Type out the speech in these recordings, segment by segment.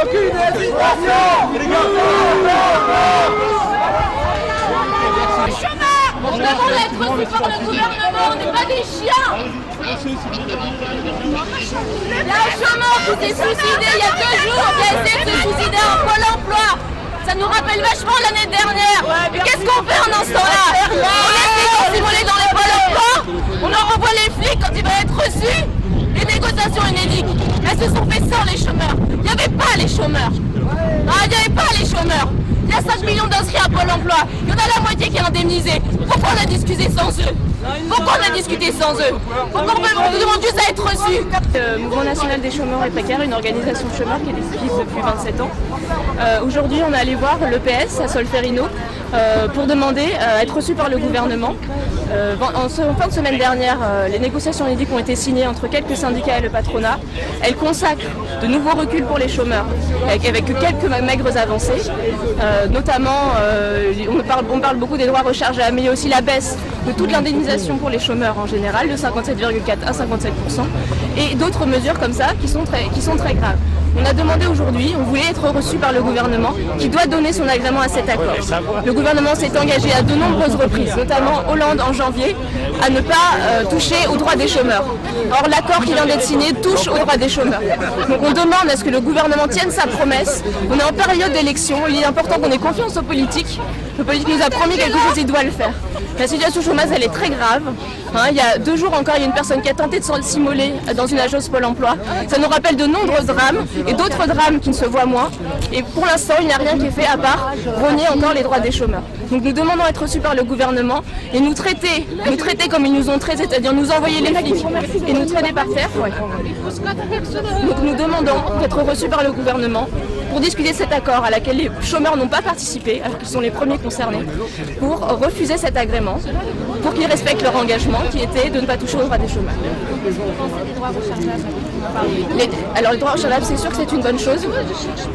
Aucune hésitation. On demande d'être reçu par le gouvernement, on n'est pas des chiens. Il y a un chômeur qui s'est suicidé il y a 2 jours, qui a essayé de se suicider en Pôle emploi. Ça nous rappelle vachement l'année dernière. Mais qu'est-ce qu'on fait en ce temps-là? On laisse les gens simuler dans les Pôle emploi, on en renvoie les flics quand ils vont être reçus. Les négociations inédites, elles se sont fait sans les chômeurs. Il n'y avait pas les chômeurs. Ah, il n'y avait pas les chômeurs. Il y a 5 millions d'inscrits à Pôle emploi. Il y en a la moitié qui est indemnisée. Pourquoi on a discuté sans eux? Pourquoi on a discuté sans eux? Pourquoi on demande juste à être reçu? Le Mouvement national des chômeurs et précaires, une organisation de chômeurs qui existe depuis 27 ans. Aujourd'hui, on est allé voir l'EPS à Solferino pour demander à être reçu par le gouvernement. En fin de semaine dernière, les négociations inédites ont été signées entre quelques syndicats et le patronat. Elles consacrent de nouveaux reculs pour les chômeurs, avec quelques maigres avancées. Notamment, on parle beaucoup des droits rechargeables, mais il y a aussi la baisse de toute l'indemnisation pour les chômeurs en général, de 57,4 à 57%, et d'autres mesures comme ça qui sont très graves. On a demandé aujourd'hui, on voulait être reçu par le gouvernement qui doit donner son agrément à cet accord. Le gouvernement s'est engagé à de nombreuses reprises, notamment Hollande en janvier, à ne pas toucher aux droits des chômeurs. Or l'accord qui vient d'être signé touche aux droits des chômeurs. Donc on demande à ce que le gouvernement tienne sa promesse. On est en période d'élection, il est important qu'on ait confiance aux politiques. Le politique nous a promis quelque chose, il doit le faire. La situation chômage, elle est très grave. Il y a 2 jours encore, il y a une personne qui a tenté de s'immoler dans une agence Pôle emploi. Ça nous rappelle de nombreux drames et d'autres drames qui ne se voient moins. Et pour l'instant, il n'y a rien qui est fait à part rogner encore les droits des chômeurs. Donc nous demandons à être reçus par le gouvernement et nous traiter comme ils nous ont traités, c'est-à-dire nous envoyer les flics et nous traîner par terre. Ouais. Donc nous demandons d'être reçus par le gouvernement pour discuter de cet accord à laquelle les chômeurs n'ont pas participé, alors qu'ils sont les premiers concernés, pour refuser cet agrément, pour qu'ils respectent leur engagement qui était de ne pas toucher aux droits des chômeurs. Alors les droits rechargeables, c'est sûr que c'est une bonne chose,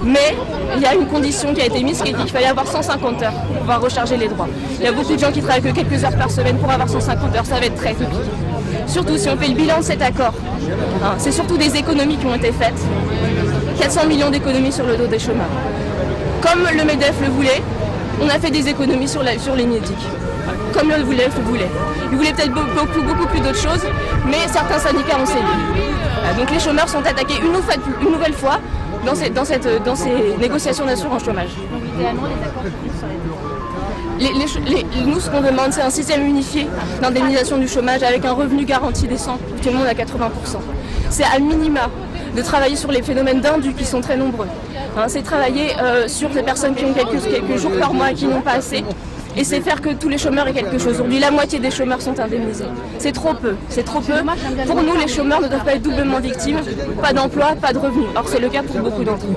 mais il y a une condition qui a été mise, qui est qu'il fallait avoir 150 heures pour pouvoir recharger les droits. Il y a beaucoup de gens qui travaillent que quelques heures par semaine pour avoir 150 heures, ça va être très compliqué. Surtout si on fait le bilan de cet accord, c'est surtout des économies qui ont été faites. 400 millions d'économies sur le dos des chômeurs. Comme le MEDEF le voulait, on a fait des économies sur l'Unédic. Comme le MEDEF le voulait. Il voulait peut-être beaucoup plus d'autres choses, mais certains syndicats ont cédé. Donc les chômeurs sont attaqués une nouvelle fois dans ces négociations d'assurance chômage. Nous, ce qu'on demande, c'est un système unifié d'indemnisation du chômage avec un revenu garanti décent, tout le monde à 80%. C'est à minima de travailler sur les phénomènes d'indus qui sont très nombreux. C'est travailler sur des personnes qui ont quelques jours par mois et qui n'ont pas assez. Et c'est faire que tous les chômeurs aient quelque chose. Aujourd'hui, la moitié des chômeurs sont indemnisés. C'est trop peu. C'est trop peu. Pour nous, les chômeurs ne doivent pas être doublement victimes. Pas d'emploi, pas de revenus. Or, c'est le cas pour beaucoup d'entre eux.